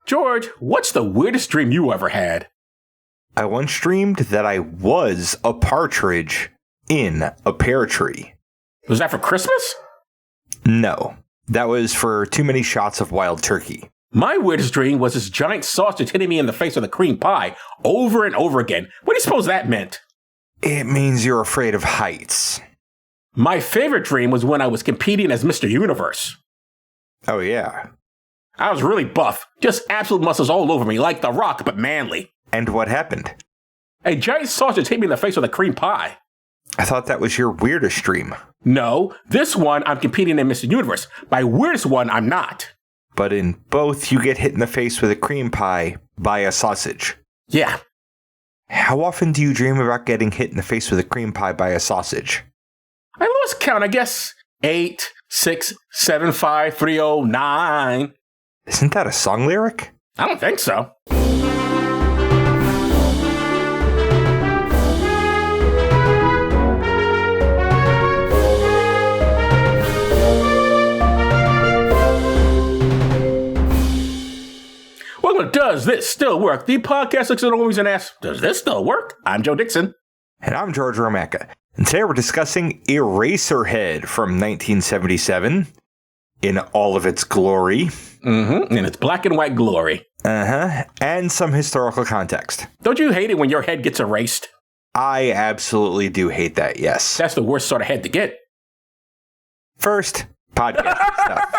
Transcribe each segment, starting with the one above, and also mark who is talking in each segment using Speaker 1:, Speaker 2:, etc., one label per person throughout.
Speaker 1: George, what's the weirdest dream you ever had?
Speaker 2: I once dreamed that I was a partridge in a pear tree.
Speaker 1: Was that for Christmas?
Speaker 2: No, that was for too many shots of wild turkey.
Speaker 1: My weirdest dream was this giant sausage hitting me in the face with a cream pie over and over again. What do you suppose that meant?
Speaker 2: It means you're afraid of heights.
Speaker 1: My favorite dream was when I was competing as Mr. Universe.
Speaker 2: Oh, yeah.
Speaker 1: I was really buff, just absolute muscles all over me, like The Rock, but manly.
Speaker 2: And what happened?
Speaker 1: A giant sausage hit me in the face with a cream pie.
Speaker 2: I thought that was your weirdest dream.
Speaker 1: No, this one I'm competing in Mr. Universe. My weirdest one, I'm not.
Speaker 2: But in both, you get hit in the face with a cream pie by a sausage.
Speaker 1: Yeah.
Speaker 2: How often do you dream about getting hit in the face with a cream pie by a sausage?
Speaker 1: I lost count, I guess. 8, 6, 7, 5, 3, 0, 9.
Speaker 2: Isn't that a song lyric?
Speaker 1: I don't think so. Welcome to Does This Still Work? The podcast looks at movies and asks, does this still work? I'm Joe Dixon.
Speaker 2: And I'm George Romacka. And today we're discussing Eraserhead from 1977 in all of its glory.
Speaker 1: In its black and white glory.
Speaker 2: And some historical context.
Speaker 1: Don't you hate it when your head gets erased?
Speaker 2: I absolutely do hate that, yes.
Speaker 1: That's the worst sort of head to get.
Speaker 2: First, podcast stuff.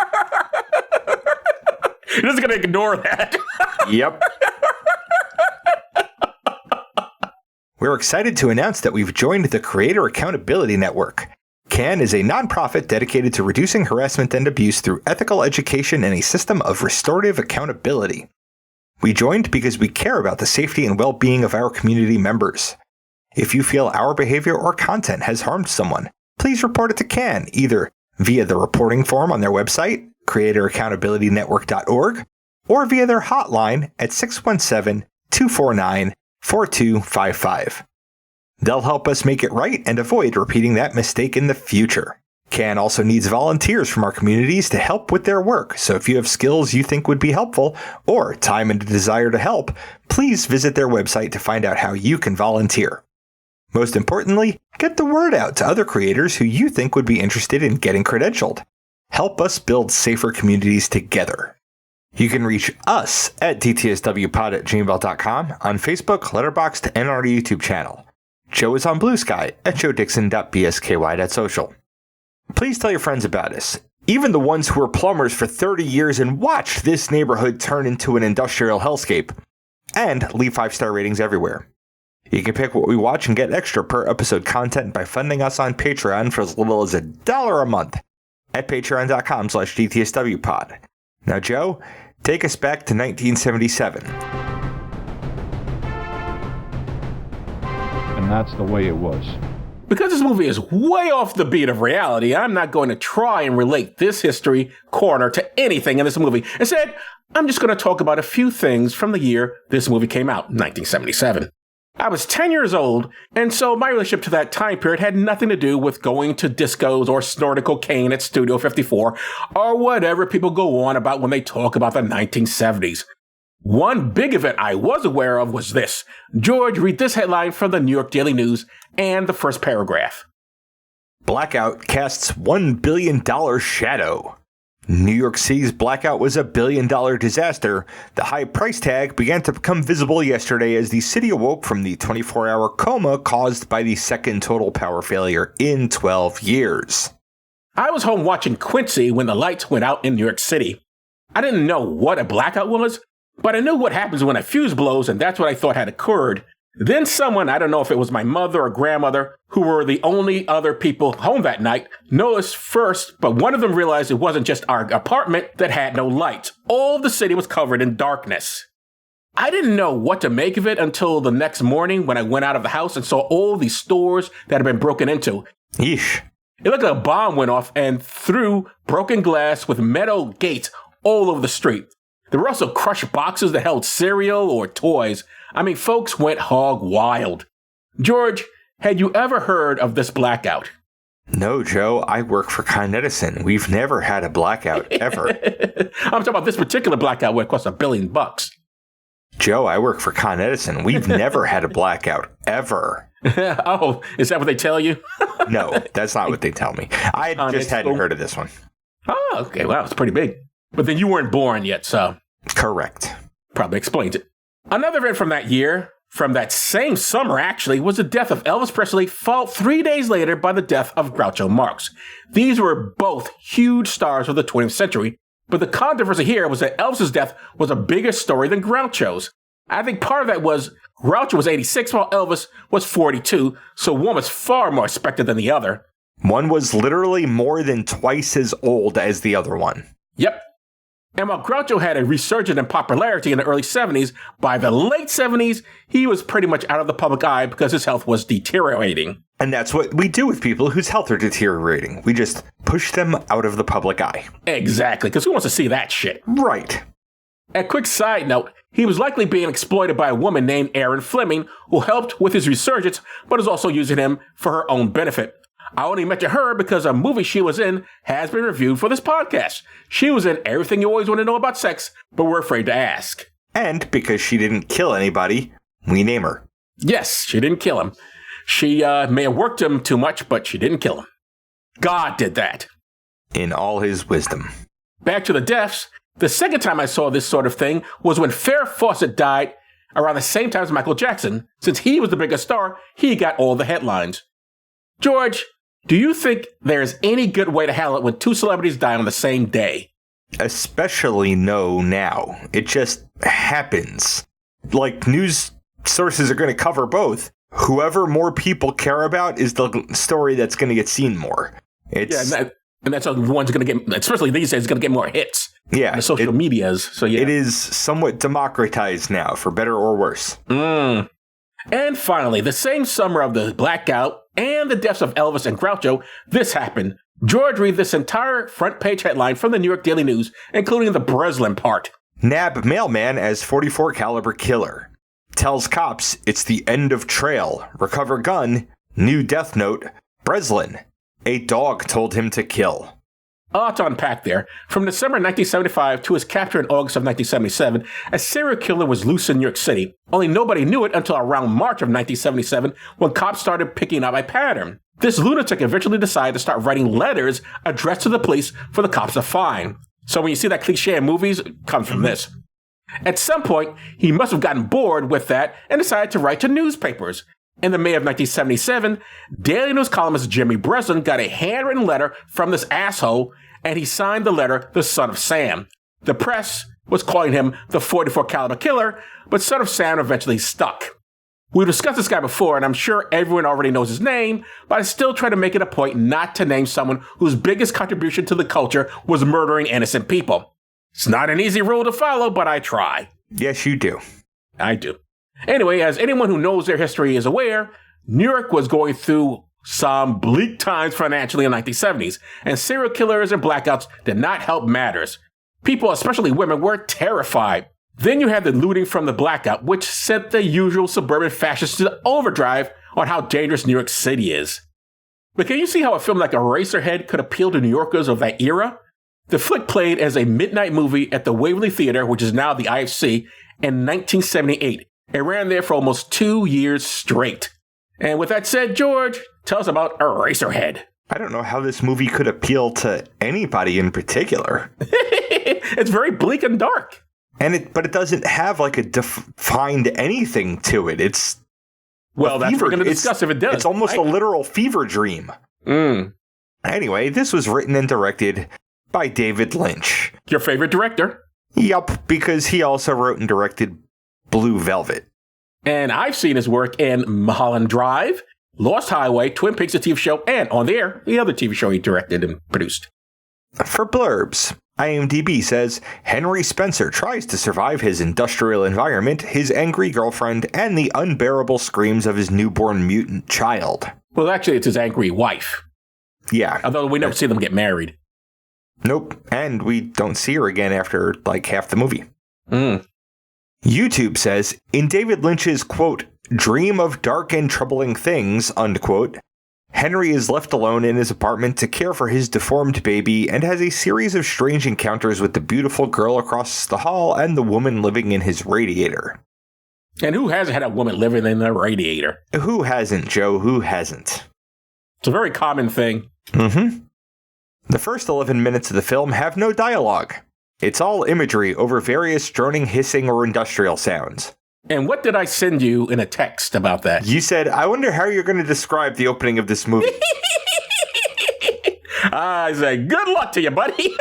Speaker 1: You're just going to ignore that.
Speaker 2: Yep. We're excited to announce that we've joined the Creator Accountability Network. CAN is a nonprofit dedicated to reducing harassment and abuse through ethical education and a system of restorative accountability. We joined because we care about the safety and well-being of our community members. If you feel our behavior or content has harmed someone, please report it to CAN, either via the reporting form on their website, creatoraccountabilitynetwork.org, or via their hotline at 617-249-4255. They'll help us make it right and avoid repeating that mistake in the future. CAN also needs volunteers from our communities to help with their work, so if you have skills you think would be helpful, or time and a desire to help, please visit their website to find out how you can volunteer. Most importantly, get the word out to other creators who you think would be interested in getting credentialed. Help us build safer communities together. You can reach us at dtswpod@gmail.com, on Facebook, Letterboxd, and our YouTube channel. Joe is on Blue Sky at joedixon.bsky.social. Please tell your friends about us, even the ones who were plumbers for 30 years and watched this neighborhood turn into an industrial hellscape. And leave 5-star ratings everywhere. You can pick what we watch and get extra per episode content by funding us on Patreon for as little as $1 a month at patreon.com/dtswpod. Now, Joe, take us back to 1977.
Speaker 3: And that's the way it was.
Speaker 1: Because this movie is way off the beat of reality, I'm not going to try and relate this history corner to anything in this movie. Instead, I'm just going to talk about a few things from the year this movie came out, 1977. I was 10 years old, and so my relationship to that time period had nothing to do with going to discos or snorting cocaine at Studio 54, or whatever people go on about when they talk about the 1970s. One big event I was aware of was this. George, read this headline from the New York Daily News and the first paragraph.
Speaker 2: Blackout casts $1 billion shadow. New York City's blackout was a $1 billion disaster. The high price tag began to become visible yesterday as the city awoke from the 24-hour coma caused by the second total power failure in 12 years.
Speaker 1: I was home watching Quincy when the lights went out in New York City. I didn't know what a blackout was, but I knew what happens when a fuse blows, and that's what I thought had occurred. Then someone, I don't know if it was my mother or grandmother, who were the only other people home that night, noticed first, but one of them realized it wasn't just our apartment that had no lights. All the city was covered in darkness. I didn't know what to make of it until the next morning when I went out of the house and saw all these stores that had been broken into.
Speaker 2: Yeesh.
Speaker 1: It looked like a bomb went off and threw broken glass with metal gates all over the street. There were also crushed boxes that held cereal or toys. I mean, folks went hog wild. George, had you ever heard of this blackout?
Speaker 2: No, Joe, I work for Con Edison. We've never had a blackout, ever.
Speaker 1: I'm talking about this particular blackout where it costs $1 billion.
Speaker 2: Joe, I work for Con Edison. We've never had a blackout, ever.
Speaker 1: Oh, is that what they tell you?
Speaker 2: No, that's not what they tell me. I just hadn't heard of this one.
Speaker 1: Oh, okay. Wow, it's pretty big. But then you weren't born yet, so.
Speaker 2: Correct.
Speaker 1: Probably explains it. Another event from that year, from that same summer actually, was the death of Elvis Presley, followed 3 days later by the death of Groucho Marx. These were both huge stars of the 20th century, but the controversy here was that Elvis's death was a bigger story than Groucho's. I think part of that was Groucho was 86 while Elvis was 42, so one was far more expected than the other.
Speaker 2: One was literally more than twice as old as the other one.
Speaker 1: Yep. And while Groucho had a resurgence in popularity in the early 70s, by the late 70s, he was pretty much out of the public eye because his health was deteriorating.
Speaker 2: And that's what we do with people whose health are deteriorating. We just push them out of the public eye.
Speaker 1: Exactly, because who wants to see that shit?
Speaker 2: Right.
Speaker 1: A quick side note, he was likely being exploited by a woman named Erin Fleming, who helped with his resurgence, but is also using him for her own benefit. I only mention her because a movie she was in has been reviewed for this podcast. She was in Everything You Always Want to Know About Sex, but we're afraid to ask.
Speaker 2: And because she didn't kill anybody, we name her.
Speaker 1: Yes, she didn't kill him. She may have worked him too much, but she didn't kill him. God did that.
Speaker 2: In all his wisdom.
Speaker 1: Back to the deaths. The second time I saw this sort of thing was when Farrah Fawcett died around the same time as Michael Jackson. Since he was the biggest star, he got all the headlines. George, do you think there's any good way to handle it when two celebrities die on the same day?
Speaker 2: Especially no now. It just happens. Like, news sources are going to cover both. Whoever more people care about is the story that's going to get seen more. It's,
Speaker 1: yeah, and that's the one's going to get, especially these days, going to get more hits.
Speaker 2: Yeah.
Speaker 1: On the social medias. So yeah.
Speaker 2: It is somewhat democratized now, for better or worse.
Speaker 1: And finally, the same summer of the blackout and the deaths of Elvis and Groucho, this happened. George read this entire front page headline from the New York Daily News, including the Breslin part.
Speaker 2: Nab mailman as .44 caliber killer. Tells cops it's the end of trail. Recover gun. New death note. Breslin. A dog told him to kill.
Speaker 1: A lot to unpack there. From December 1975 to his capture in August of 1977, a serial killer was loose in New York City. Only nobody knew it until around March of 1977 when cops started picking up a pattern. This lunatic eventually decided to start writing letters addressed to the police for the cops to find. So when you see that cliche in movies, it comes from this. At some point, he must have gotten bored with that and decided to write to newspapers. In the May of 1977, Daily News columnist Jimmy Breslin got a handwritten letter from this asshole, and he signed the letter the Son of Sam. The press was calling him the .44 caliber killer, but Son of Sam eventually stuck. We've discussed this guy before, and I'm sure everyone already knows his name, but I still try to make it a point not to name someone whose biggest contribution to the culture was murdering innocent people. It's not an easy rule to follow, but I try.
Speaker 2: Yes, you do.
Speaker 1: I do. Anyway, as anyone who knows their history is aware, New York was going through some bleak times financially in the 1970s, and serial killers and blackouts did not help matters. People, especially women, were terrified. Then you had the looting from the blackout, which sent the usual suburban fascists to overdrive on how dangerous New York City is. But can you see how a film like Eraserhead could appeal to New Yorkers of that era? The flick played as a midnight movie at the Waverly Theater, which is now the IFC, in 1978. It ran there for almost 2 years straight. And with that said, George, tell us about Eraserhead.
Speaker 2: I don't know how this movie could appeal to anybody in particular.
Speaker 1: It's very bleak and dark.
Speaker 2: But it doesn't have like a defined anything to it. It's
Speaker 1: well, that's what we're going to discuss if it does.
Speaker 2: It's almost a literal fever dream. Anyway, this was written and directed by David Lynch.
Speaker 1: Your favorite director?
Speaker 2: Yup, because he also wrote and directed Blue Velvet.
Speaker 1: And I've seen his work in Mulholland Drive, Lost Highway, Twin Peaks, the TV show, and On the Air, the other TV show he directed and produced.
Speaker 2: For blurbs, IMDb says, Henry Spencer tries to survive his industrial environment, his angry girlfriend, and the unbearable screams of his newborn mutant child.
Speaker 1: Well, actually, it's his angry wife.
Speaker 2: Yeah.
Speaker 1: Although we never see them get married.
Speaker 2: Nope. And we don't see her again after, like, half the movie. YouTube says, in David Lynch's, quote, dream of dark and troubling things, unquote, Henry is left alone in his apartment to care for his deformed baby and has a series of strange encounters with the beautiful girl across the hall and the woman living in his radiator.
Speaker 1: And who hasn't had a woman living in their radiator?
Speaker 2: Who hasn't, Joe? Who hasn't?
Speaker 1: It's a very common thing.
Speaker 2: Mm-hmm. The first 11 minutes of the film have no dialogue. It's all imagery over various droning, hissing, or industrial sounds.
Speaker 1: And what did I send you in a text about that?
Speaker 2: You said, I wonder how you're going to describe the opening of this movie.
Speaker 1: I said, good luck to you, buddy.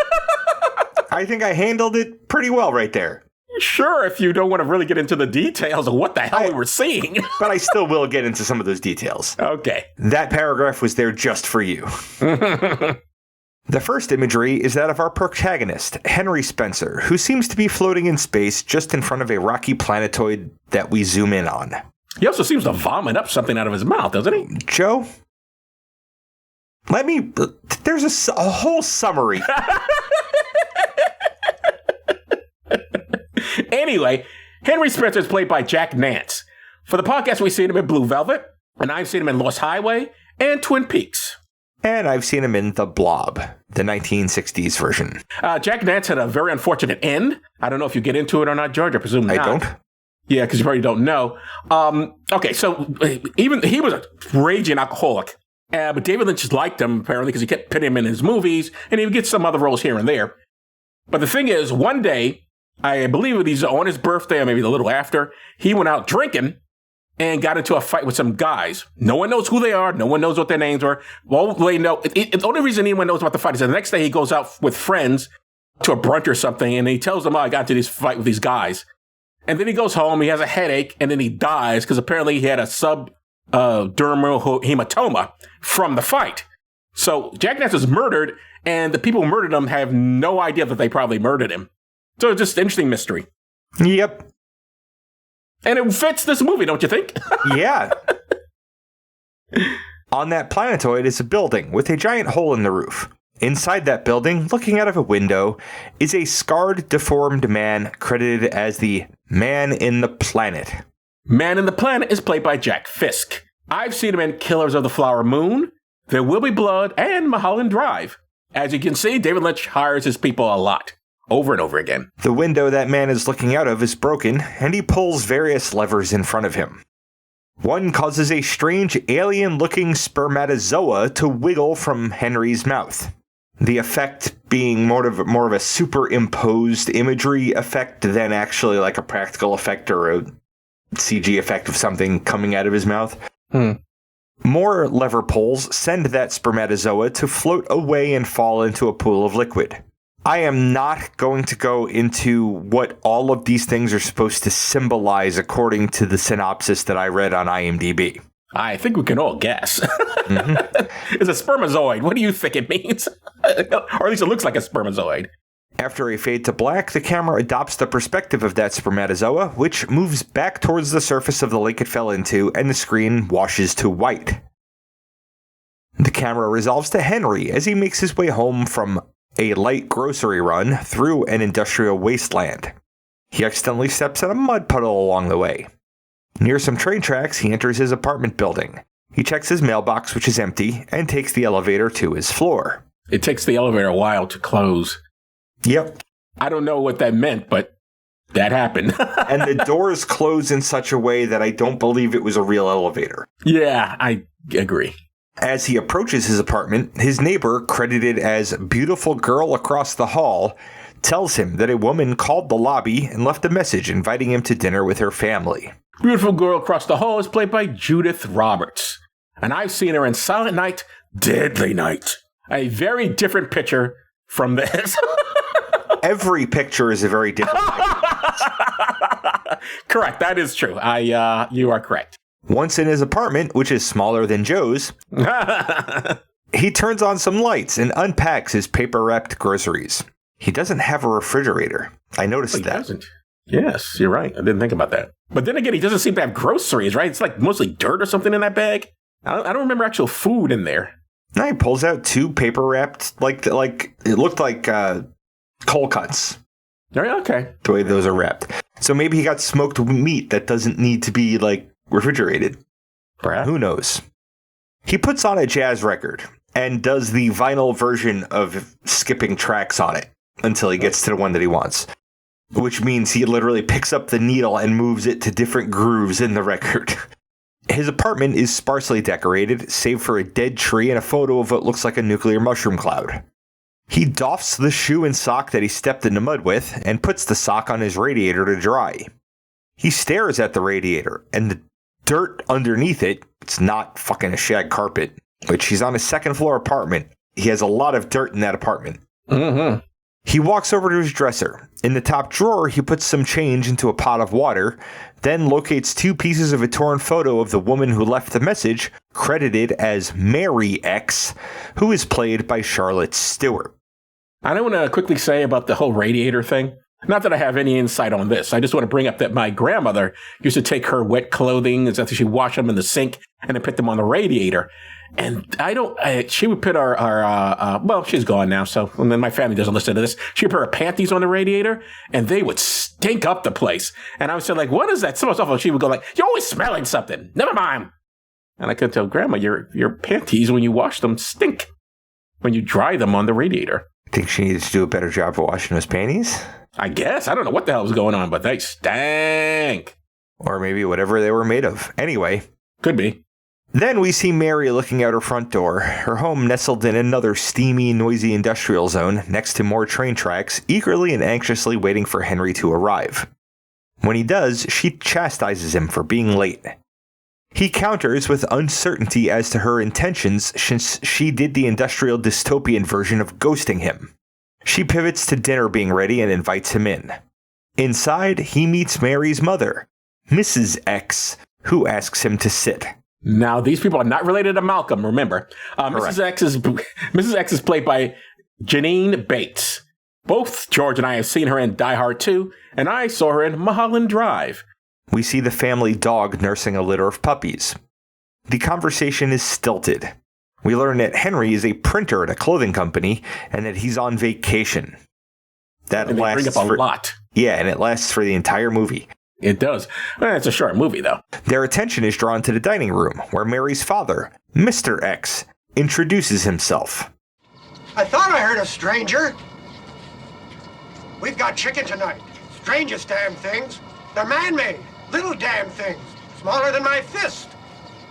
Speaker 2: I think I handled it pretty well right there.
Speaker 1: Sure, if you don't want to really get into the details of what the hell we were seeing.
Speaker 2: But I still will get into some of those details.
Speaker 1: Okay.
Speaker 2: That paragraph was there just for you. The first imagery is that of our protagonist, Henry Spencer, who seems to be floating in space just in front of a rocky planetoid that we zoom in on.
Speaker 1: He also seems to vomit up something out of his mouth, doesn't he?
Speaker 2: Joe? There's a whole summary.
Speaker 1: Anyway, Henry Spencer is played by Jack Nance. For the podcast, we've seen him in Blue Velvet, and I've seen him in Lost Highway and Twin Peaks.
Speaker 2: And I've seen him in The Blob, the 1960s version.
Speaker 1: Jack Nance had a very unfortunate end. I don't know if you get into it or not, George. I presume not.
Speaker 2: I don't.
Speaker 1: Yeah, because you probably don't know. Okay, so even he was a raging alcoholic. But David Lynch liked him, apparently, because he kept putting him in his movies, and he would get some other roles here and there. But the thing is, one day, I believe he's on his birthday, or maybe a little after, he went out drinking and got into a fight with some guys. No one knows who they are. No one knows what their names are. All they know, the only reason anyone knows about the fight is that the next day he goes out with friends to a brunch or something, and he tells them, I got into this fight with these guys. And then he goes home, he has a headache, and then he dies because apparently he had a subdermal hematoma from the fight. So Jack Nance was murdered, and the people who murdered him have no idea that they probably murdered him. So it's just an interesting mystery.
Speaker 2: Yep.
Speaker 1: And it fits this movie, don't you think?
Speaker 2: Yeah. On that planetoid is a building with a giant hole in the roof. Inside that building, looking out of a window, is a scarred, deformed man credited as the Man in the Planet.
Speaker 1: Man in the Planet is played by Jack Fisk. I've seen him in Killers of the Flower Moon, There Will Be Blood, and Mulholland Drive. As you can see, David Lynch hires his people a lot. Over and over again.
Speaker 2: The window that man is looking out of is broken, and he pulls various levers in front of him. One causes a strange alien-looking spermatozoa to wiggle from Henry's mouth. The effect being more of a superimposed imagery effect than actually like a practical effect or a CG effect of something coming out of his mouth. More lever pulls send that spermatozoa to float away and fall into a pool of liquid. I am not going to go into what all of these things are supposed to symbolize according to the synopsis that I read on IMDb.
Speaker 1: I think we can all guess. It's a spermazoid. What do you think it means? Or at least it looks like a spermazoid.
Speaker 2: After a fade to black, the camera adopts the perspective of that spermatozoa, which moves back towards the surface of the lake it fell into, and the screen washes to white. The camera resolves to Henry as he makes his way home from a light grocery run through an industrial wasteland. He accidentally steps in a mud puddle along the way. Near some train tracks, he enters his apartment building. He checks his mailbox, which is empty, and takes the elevator to his floor.
Speaker 1: It takes the elevator a while to close.
Speaker 2: Yep.
Speaker 1: I don't know what that meant, but that happened.
Speaker 2: And the doors close in such a way that I don't believe it was a real elevator.
Speaker 1: Yeah, I agree.
Speaker 2: As he approaches his apartment, his neighbor, credited as Beautiful Girl Across the Hall, tells him that a woman called the lobby and left a message inviting him to dinner with her family.
Speaker 1: Beautiful Girl Across the Hall is played by Judith Roberts. And I've seen her in Silent Night, Deadly Night. A very different picture from this.
Speaker 2: Every picture is a very different
Speaker 1: Correct, that is true. You are correct.
Speaker 2: Once in his apartment, which is smaller than Joe's, he turns on some lights and unpacks his paper-wrapped groceries. He doesn't have a refrigerator. I noticed that. He
Speaker 1: doesn't. Yes, you're right. I didn't think about that. But then again, he doesn't seem to have groceries, right? It's like mostly dirt or something in that bag. I don't remember actual food in there.
Speaker 2: Now he pulls out two paper-wrapped, like it looked like cold cuts.
Speaker 1: Okay.
Speaker 2: The way those are wrapped. So maybe he got smoked meat that doesn't need to be, refrigerated.
Speaker 1: Perhaps.
Speaker 2: Who knows? He puts on a jazz record and does the vinyl version of skipping tracks on it until he gets to the one that he wants, which means he literally picks up the needle and moves it to different grooves in the record. His apartment is sparsely decorated, save for a dead tree and a photo of what looks like a nuclear mushroom cloud. He doffs the shoe and sock that he stepped in the mud with and puts the sock on his radiator to dry. He stares at the radiator, and the dirt underneath it, it's not fucking a shag carpet, which he's on a second floor apartment. He has a lot of dirt in that apartment.
Speaker 1: Mm-hmm.
Speaker 2: He walks over to his dresser. In the top drawer, he puts some change into a pot of water, then locates 2 pieces of a torn photo of the woman who left the message, credited as Mary X, who is played by Charlotte Stewart.
Speaker 1: I don't want to quickly say about the whole radiator thing. Not that I have any insight on this. I just want to bring up that my grandmother used to take her wet clothing after she washed them in the sink and then put them on the radiator. And she would put well, she's gone now, so and then my family doesn't listen to this. She would put her panties on the radiator, and they would stink up the place. And I would say, like, what is that? So much awful. She would go like, you're always smelling something. Never mind. And I could tell Grandma, your panties, when you wash them, stink when you dry them on the radiator.
Speaker 2: Think she needed to do a better job of washing those panties?
Speaker 1: I guess. I don't know what the hell was going on, but they stank.
Speaker 2: Or maybe whatever they were made of. Anyway.
Speaker 1: Could be.
Speaker 2: Then we see Mary looking out her front door, her home nestled in another steamy, noisy industrial zone next to more train tracks, eagerly and anxiously waiting for Henry to arrive. When he does, she chastises him for being late. He counters with uncertainty as to her intentions since she did the industrial dystopian version of ghosting him. She pivots to dinner being ready and invites him in. Inside, he meets Mary's mother, Mrs. X, who asks him to sit.
Speaker 1: Now, these people are not related to Malcolm, remember. Mrs. X is played by Janine Bates. Both George and I have seen her in Die Hard 2, and I saw her in Mulholland Drive.
Speaker 2: We see the family dog nursing a litter of puppies. The conversation is stilted. We learn that Henry is a printer at a clothing company, and that he's on vacation.
Speaker 1: And they bring up a lot.
Speaker 2: Yeah, and it lasts for the entire movie.
Speaker 1: It does. Well, it's a short movie, though.
Speaker 2: Their attention is drawn to the dining room, where Mary's father, Mr. X, introduces himself.
Speaker 3: I thought I heard a stranger. We've got chicken tonight. Strangest damn things. They're man-made. Little damn things. Smaller than my fist.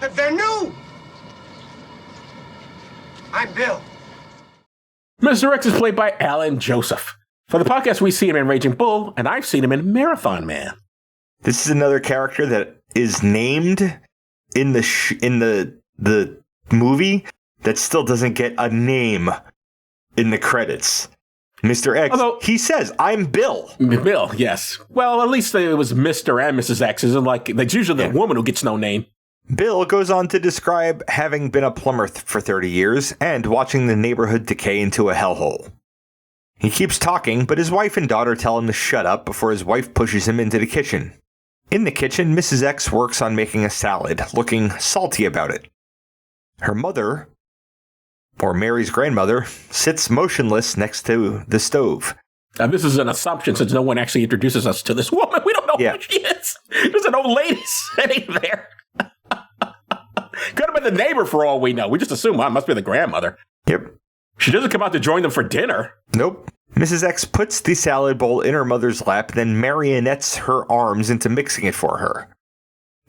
Speaker 3: They're new. I'm Bill.
Speaker 1: Mr. X is played by Alan Joseph. For the podcast, we see him in Raging Bull, and I've seen him in Marathon Man.
Speaker 2: This is another character that is named in the movie that still doesn't get a name in the credits. Mr. X, although, he says, I'm Bill.
Speaker 1: Bill, yes. Well, at least it was Mr. and Mrs. X. Isn't like that's usually the woman who gets no name.
Speaker 2: Bill goes on to describe having been a plumber for 30 years and watching the neighborhood decay into a hellhole. He keeps talking, but his wife and daughter tell him to shut up before his wife pushes him into the kitchen. In the kitchen, Mrs. X works on making a salad, looking salty about it. Her mother, or Mary's grandmother, sits motionless next to the stove.
Speaker 1: Now, this is an assumption since no one actually introduces us to this woman. We don't know who she is. There's an old lady sitting there. Could have been the neighbor for all we know. We just assume, well, it must be the grandmother.
Speaker 2: Yep.
Speaker 1: She doesn't come out to join them for dinner.
Speaker 2: Nope. Mrs. X puts the salad bowl in her mother's lap, then marionettes her arms into mixing it for her.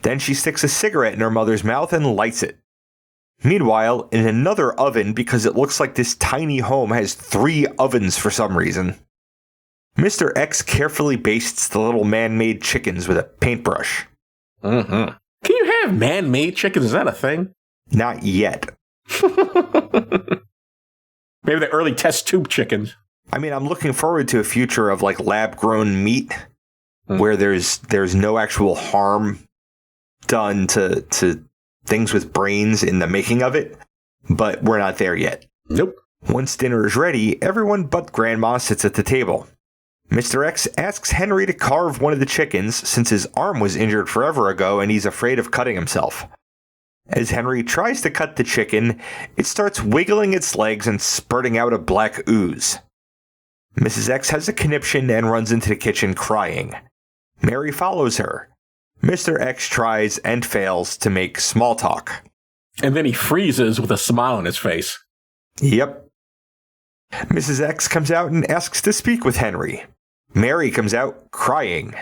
Speaker 2: Then she sticks a cigarette in her mother's mouth and lights it. Meanwhile, in another oven, because it looks like this tiny home has 3 ovens for some reason, Mr. X carefully bastes the little man-made chickens with a paintbrush.
Speaker 1: Mm-hmm. Can you have man-made chickens? Is that a thing?
Speaker 2: Not yet.
Speaker 1: Maybe the early test tube chickens.
Speaker 2: I mean, I'm looking forward to a future of like lab-grown meat where there's no actual harm done to things with brains in the making of it, but we're not there yet.
Speaker 1: Nope.
Speaker 2: Once dinner is ready, everyone but Grandma sits at the table. Mr. X asks Henry to carve one of the chickens since his arm was injured forever ago and he's afraid of cutting himself. As Henry tries to cut the chicken, it starts wiggling its legs and spurting out a black ooze. Mrs. X has a conniption and runs into the kitchen crying. Mary follows her. Mr. X tries and fails to make small talk.
Speaker 1: And then he freezes with a smile on his face.
Speaker 2: Yep. Mrs. X comes out and asks to speak with Henry. Mary comes out crying.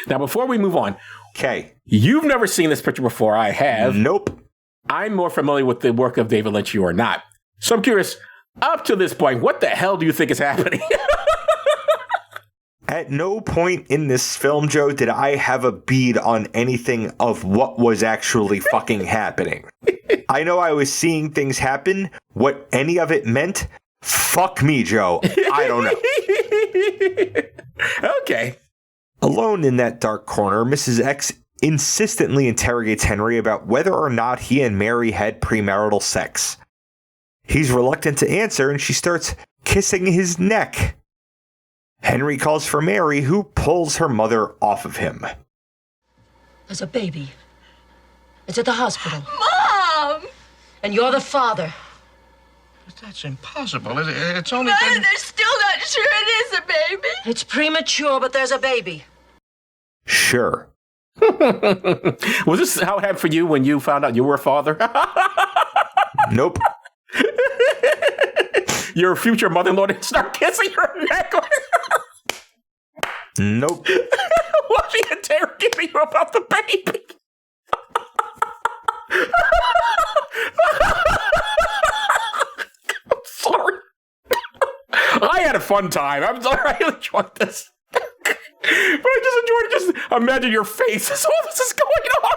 Speaker 1: Now, before we move on,
Speaker 2: Okay.
Speaker 1: you've never seen this picture before. I have.
Speaker 2: Nope.
Speaker 1: I'm more familiar with the work of David Lynch, you are not. So I'm curious, up to this point, what the hell do you think is happening?
Speaker 2: At no point in this film, Joe, did I have a bead on anything of what was actually fucking happening. I know I was seeing things happen. What any of it meant, fuck me, Joe. I don't know.
Speaker 1: Okay.
Speaker 2: Alone in that dark corner, Mrs. X insistently interrogates Henry about whether or not he and Mary had premarital sex. He's reluctant to answer, and she starts kissing his neck. Henry calls for Mary, who pulls her mother off of him.
Speaker 4: There's a baby. It's at the hospital.
Speaker 5: Mom!
Speaker 4: And you're the father.
Speaker 6: But that's impossible. It's only
Speaker 5: No,
Speaker 6: been...
Speaker 5: they're still not sure it is a baby.
Speaker 4: It's premature, but there's a baby.
Speaker 2: Sure.
Speaker 1: Was this how it happened for you when you found out you were a father?
Speaker 2: Nope.
Speaker 1: Your future mother-in-law didn't start kissing your neck?
Speaker 2: Nope.
Speaker 1: Was she interrogating you about the baby? I'm sorry. I had a fun time. I'm sorry. I enjoyed this. But I just enjoyed it. Just imagine your face as all this is going on.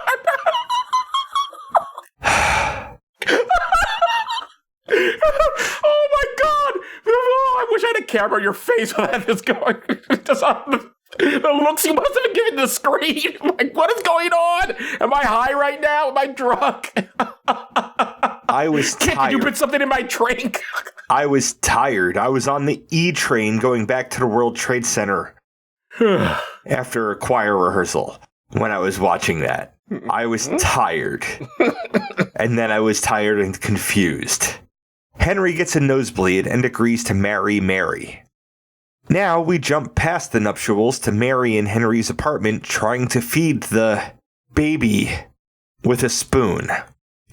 Speaker 1: Oh my God! Oh, I wish I had a camera on your face while that is going. Just the looks you must have been giving the screen. Like, what is going on? Am I high right now? Am I drunk?
Speaker 2: I was tired.
Speaker 1: Did you put something in my drink?
Speaker 2: I was tired. I was on the E train going back to the World Trade Center after a choir rehearsal when I was watching that. I was tired. And then I was tired and confused. Henry gets a nosebleed and agrees to marry Mary. Now we jump past the nuptials to Mary in Henry's apartment trying to feed the baby with a spoon.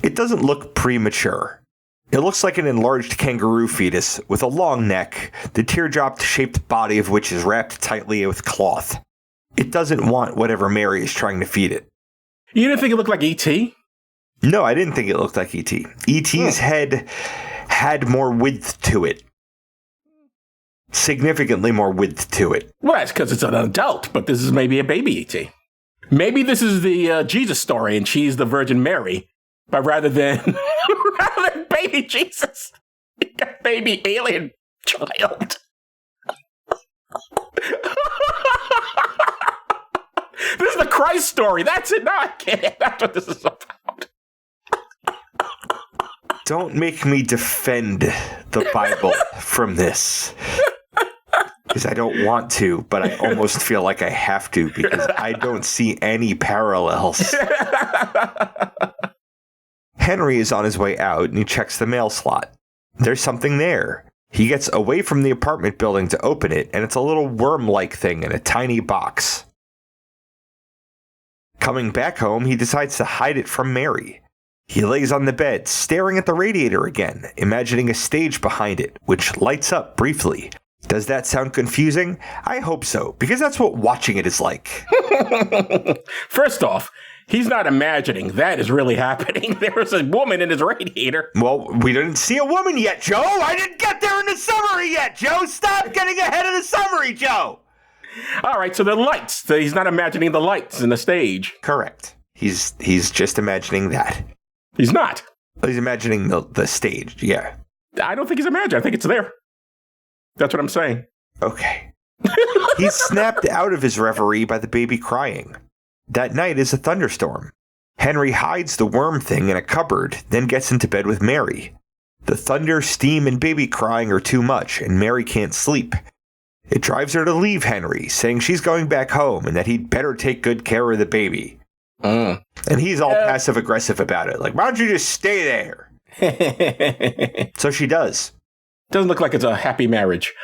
Speaker 2: It doesn't look premature. It looks like an enlarged kangaroo fetus with a long neck, the teardrop-shaped body of which is wrapped tightly with cloth. It doesn't want whatever Mary is trying to feed it.
Speaker 1: You didn't think it looked like E.T.?
Speaker 2: No, I didn't think it looked like E.T. E.T.'s head had more width to it. Significantly more width to it.
Speaker 1: Well, that's because it's an adult, but this is maybe a baby E.T. Maybe this is the Jesus story and she's the Virgin Mary, but rather than baby Jesus, you got baby alien child. This is the Christ story. That's it. No, I can't. That's what this is about.
Speaker 2: Don't make me defend the Bible from this. Because I don't want to, but I almost feel like I have to because I don't see any parallels. Henry is on his way out and he checks the mail slot. There's something there. He gets away from the apartment building to open it, and it's a little worm-like thing in a tiny box. Coming back home, he decides to hide it from Mary. He lays on the bed, staring at the radiator again, imagining a stage behind it, which lights up briefly. Does that sound confusing? I hope so, because that's what watching it is like.
Speaker 1: First off, he's not imagining. That is really happening. There was a woman in his radiator.
Speaker 2: Well, we didn't see a woman yet, Joe. I didn't get there in the summary yet, Joe. Stop getting ahead of the summary, Joe.
Speaker 1: All right, so the lights. So he's not imagining the lights in the stage.
Speaker 2: Correct. He's just imagining that.
Speaker 1: He's not.
Speaker 2: He's imagining the stage, yeah.
Speaker 1: I don't think he's imagining. I think it's there. That's what I'm saying.
Speaker 2: Okay. He's snapped out of his reverie by the baby crying. That night is a thunderstorm. Henry hides the worm thing in a cupboard, then gets into bed with Mary. The thunder, steam, and baby crying are too much, and Mary can't sleep. It drives her to leave Henry, saying she's going back home and that he'd better take good care of the baby. And he's all passive-aggressive about it. Like, why don't you just stay there? So she does.
Speaker 1: Doesn't look like it's a happy marriage.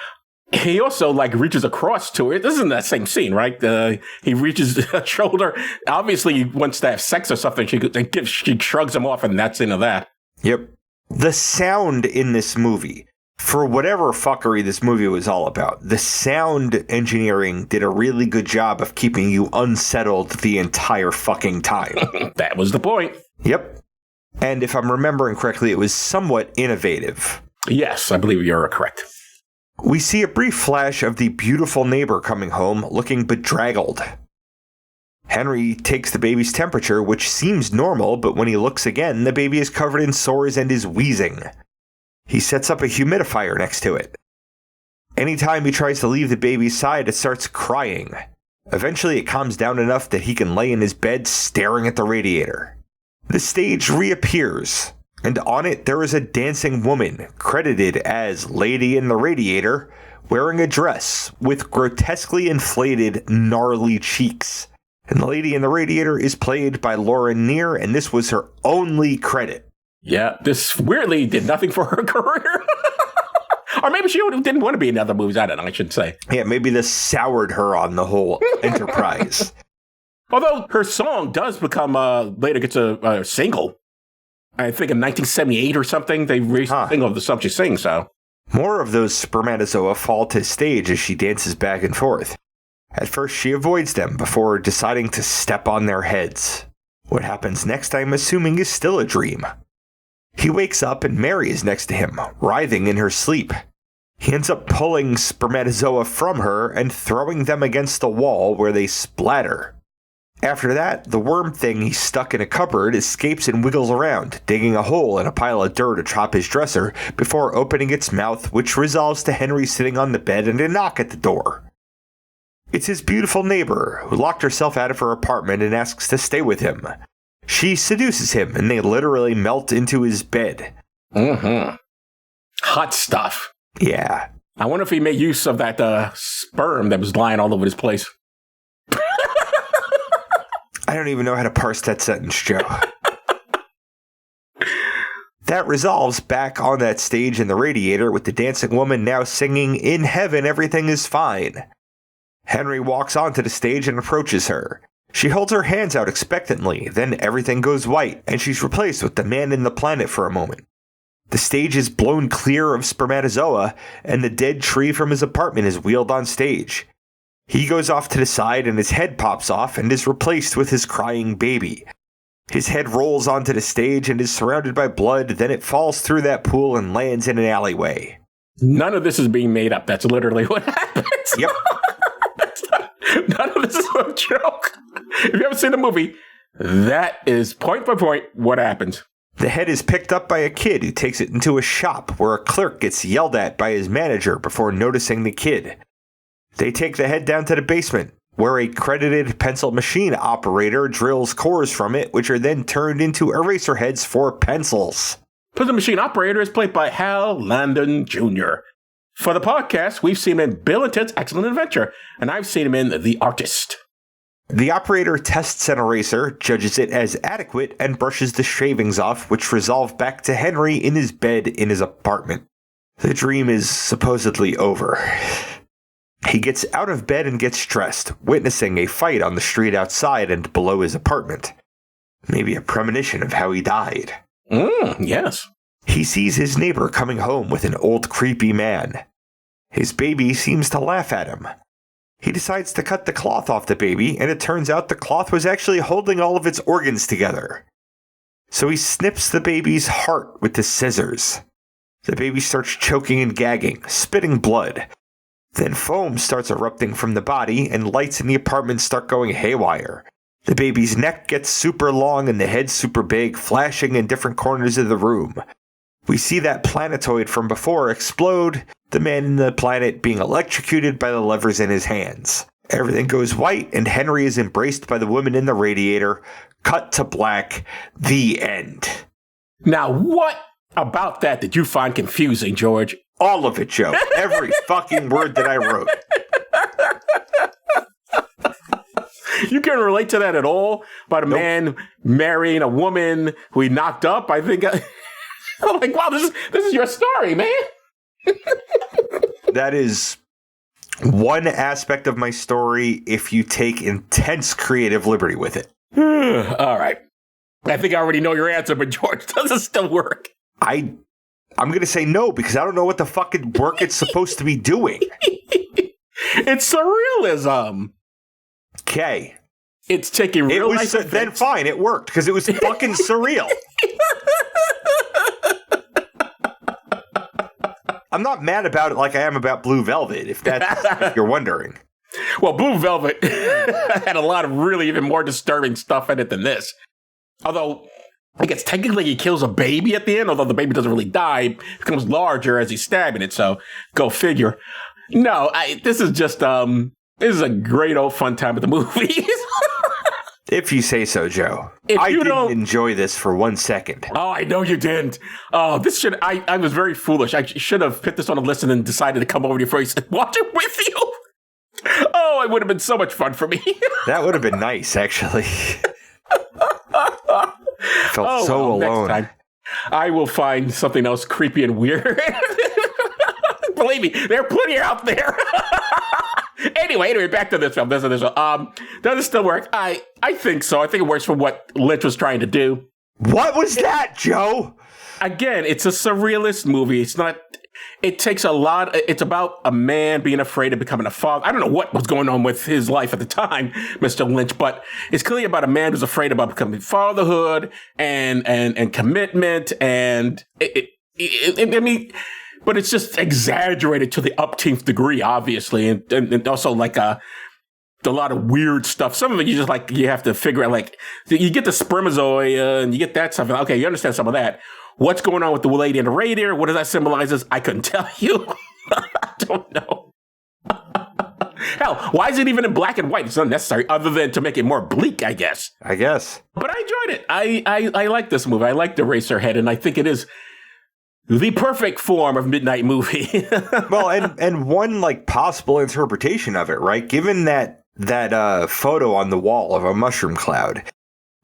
Speaker 1: He also, reaches across to her. This isn't that same scene, right? He reaches a shoulder. Obviously, he wants to have sex or something. She shrugs him off, and that's into that.
Speaker 2: Yep. The sound in this movie, for whatever fuckery this movie was all about, the sound engineering did a really good job of keeping you unsettled the entire fucking time.
Speaker 1: That was the point.
Speaker 2: Yep. And if I'm remembering correctly, it was somewhat innovative.
Speaker 1: Yes, I believe you're correct.
Speaker 2: We see a brief flash of the beautiful neighbor coming home, looking bedraggled. Henry takes the baby's temperature, which seems normal, but when he looks again, the baby is covered in sores and is wheezing. He sets up a humidifier next to it. Anytime he tries to leave the baby's side, it starts crying. Eventually, it calms down enough that he can lay in his bed staring at the radiator. The stage reappears, and on it there is a dancing woman, credited as Lady in the Radiator, wearing a dress with grotesquely inflated, gnarly cheeks. And the Lady in the Radiator is played by Lauren Neer, and this was her only credit.
Speaker 1: Yeah, this weirdly did nothing for her career. Or maybe she didn't want to be in other movies. I don't know, I should say.
Speaker 2: Yeah, maybe this soured her on the whole enterprise.
Speaker 1: Although her song does become, later gets a single. I think in 1978 or something, they released a single of the song she sings, so.
Speaker 2: More of those spermatozoa fall to stage as she dances back and forth. At first, she avoids them before deciding to step on their heads. What happens next, I'm assuming, is still a dream. He wakes up and Mary is next to him, writhing in her sleep. He ends up pulling spermatozoa from her and throwing them against the wall where they splatter. After that, the worm thing he stuck in a cupboard escapes and wiggles around, digging a hole in a pile of dirt atop his dresser before opening its mouth, which resolves to Henry sitting on the bed and a knock at the door. It's his beautiful neighbor, who locked herself out of her apartment and asks to stay with him. She seduces him, and they literally melt into his bed.
Speaker 1: Mm-hmm. Hot stuff.
Speaker 2: Yeah.
Speaker 1: I wonder if he made use of that sperm that was lying all over his place.
Speaker 2: I don't even know how to parse that sentence, Joe. That resolves back on that stage in the Radiator with the dancing woman now singing, "In heaven, everything is fine." Henry walks onto the stage and approaches her. She holds her hands out expectantly, then everything goes white, and she's replaced with the man in the planet for a moment. The stage is blown clear of spermatozoa, and the dead tree from his apartment is wheeled on stage. He goes off to the side and his head pops off and is replaced with his crying baby. His head rolls onto the stage and is surrounded by blood, then it falls through that pool and lands in an alleyway.
Speaker 1: None of this is being made up. That's literally what happens.
Speaker 2: Yep.
Speaker 1: None of this is a joke. If you haven't seen the movie, that is point by point what happens.
Speaker 2: The head is picked up by a kid who takes it into a shop where a clerk gets yelled at by his manager before noticing the kid. They take the head down to the basement, where a credited pencil machine operator drills cores from it, which are then turned into Eraserheads for pencils.
Speaker 1: The machine operator is played by Hal Landon Jr. For the podcast, we've seen him in Bill and Ted's Excellent Adventure, and I've seen him in The Artist.
Speaker 2: The operator tests an eraser, judges it as adequate, and brushes the shavings off, which resolve back to Henry in his bed in his apartment. The dream is supposedly over. He gets out of bed and gets dressed, witnessing a fight on the street outside and below his apartment. Maybe a premonition of how he died.
Speaker 1: Yes.
Speaker 2: He sees his neighbor coming home with an old creepy man. His baby seems to laugh at him. He decides to cut the cloth off the baby, and it turns out the cloth was actually holding all of its organs together. So he snips the baby's heart with the scissors. The baby starts choking and gagging, spitting blood. Then foam starts erupting from the body, and lights in the apartment start going haywire. The baby's neck gets super long and the head super big, flashing in different corners of the room. We see that planetoid from before explode, the man in the planet being electrocuted by the levers in his hands. Everything goes white, and Henry is embraced by the woman in the radiator. Cut to black. The end.
Speaker 1: Now, what about that did you find confusing, George?
Speaker 2: All of it, Joe. Every fucking word that I wrote.
Speaker 1: You can relate to that at all? About a man marrying a woman who he knocked up? I think... I'm like, wow, this is your story, man.
Speaker 2: That is one aspect of my story if you take intense creative liberty with it.
Speaker 1: All right. I think I already know your answer, but George, does it still work?
Speaker 2: I'm going to say no because I don't know what the fucking work it's supposed to be doing.
Speaker 1: It's surrealism.
Speaker 2: Okay.
Speaker 1: It's taking real life events.
Speaker 2: Then fine, it worked because it was fucking surreal. I'm not mad about it like I am about Blue Velvet, if that's if you're wondering.
Speaker 1: Well, Blue Velvet had a lot of really even more disturbing stuff in it than this. Although, I guess technically he kills a baby at the end, although the baby doesn't really die. It becomes larger as he's stabbing it, so go figure. No, this is just, this is a great old fun time at the movies.
Speaker 2: If you say so, Joe. I didn't enjoy this for 1 second.
Speaker 1: Oh, I know you didn't. Oh, I was very foolish. I should have put this on a list and then decided to come over to you first and watch it with you. Oh, it would have been so much fun for me.
Speaker 2: That would have been nice, actually. Felt so alone.
Speaker 1: Next time, I will find something else creepy and weird. Believe me, there are plenty out there. Anyway, back to this film. Does it still work? I think so. I think it works for what Lynch was trying to do.
Speaker 2: What was that, Joe?
Speaker 1: Again, it's a surrealist movie. It takes a lot. It's about a man being afraid of becoming a father. I don't know what was going on with his life at the time, Mr. Lynch, but it's clearly about a man who's afraid about becoming fatherhood and commitment. And I mean, but it's just exaggerated to the upteenth degree, obviously. And also like a lot of weird stuff. Some of it you have to figure out, like you get the spermatozoid and you get that stuff. Okay, you understand some of that. What's going on with the lady in the radiator? What does that symbolize? I couldn't tell you. I don't know. Hell, why is it even in black and white? It's unnecessary, other than to make it more bleak, I guess.
Speaker 2: I guess.
Speaker 1: But I enjoyed it. I like this movie. I like Eraserhead, and I think it is the perfect form of midnight movie.
Speaker 2: Well, and one like possible interpretation of it, right? Given that photo on the wall of a mushroom cloud.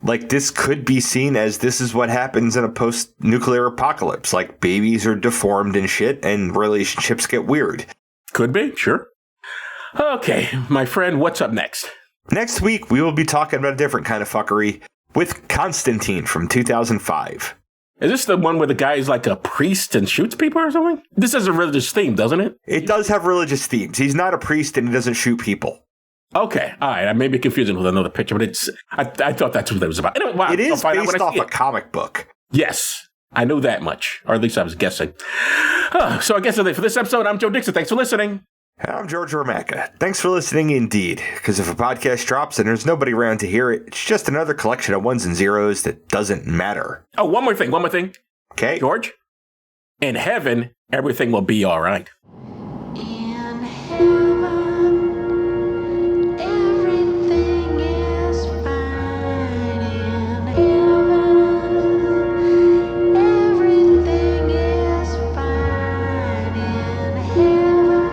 Speaker 2: Like, this could be seen as this is what happens in a post-nuclear apocalypse. Like, babies are deformed and shit, and relationships get weird.
Speaker 1: Could be, sure. Okay, my friend, what's up next?
Speaker 2: Next week, we will be talking about a different kind of fuckery with Constantine from 2005.
Speaker 1: Is this the one where the guy is like a priest and shoots people or something? This has a religious theme, doesn't it?
Speaker 2: It does have religious themes. He's not a priest and he doesn't shoot people.
Speaker 1: Okay, all right. I may be confusing with another picture, but I thought that's what it was about. Anyway,
Speaker 2: it is based off a comic book.
Speaker 1: Yes, I knew that much, or at least I was guessing. So I guess that's it for this episode. I'm Joe Dixon. Thanks for listening.
Speaker 2: I'm George Romacka. Thanks for listening indeed, because if a podcast drops and there's nobody around to hear it, it's just another collection of ones and zeros that doesn't matter.
Speaker 1: Oh, one more thing.
Speaker 2: Okay.
Speaker 1: George, in heaven, everything will be all right.
Speaker 5: In heaven, everything is fine. In heaven, everything is fine. In heaven,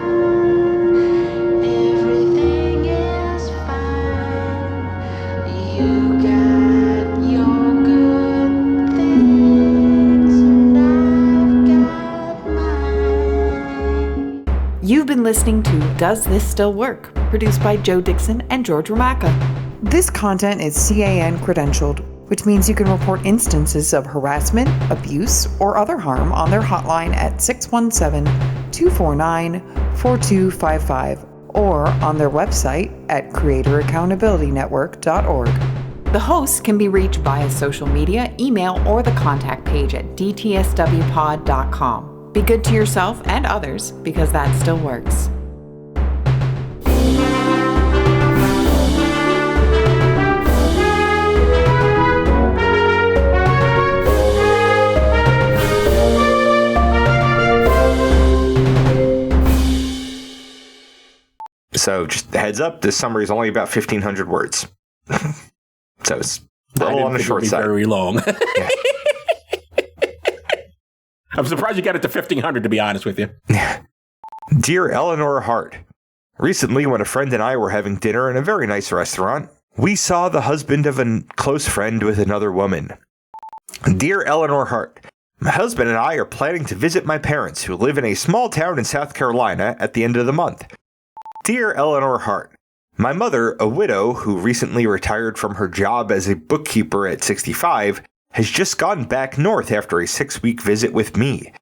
Speaker 5: everything is fine. You got your good things, and I've got mine.
Speaker 7: You've been listening to Does This Still Work? Produced by Joe Dixon and George Romacka. This content is CAN credentialed, which means you can report instances of harassment, abuse, or other harm on their hotline at 617-249-4255 or on their website at creatoraccountabilitynetwork.org. The hosts can be reached via social media, email, or the contact page at dtswpod.com. Be good to yourself and others, because that still works.
Speaker 2: So just a heads up, this summary is only about 1,500 words. So it's a little on the short side.
Speaker 1: Very long.
Speaker 2: Yeah.
Speaker 1: I'm surprised you got it to 1,500, to be honest with you.
Speaker 2: Dear Eleanor Hart, recently when a friend and I were having dinner in a very nice restaurant, we saw the husband of a close friend with another woman. Dear Eleanor Hart, my husband and I are planning to visit my parents who live in a small town in South Carolina at the end of the month. Dear Eleanor Hart, My mother, a widow who recently retired from her job as a bookkeeper at 65, has just gone back north after a 6-week visit with me.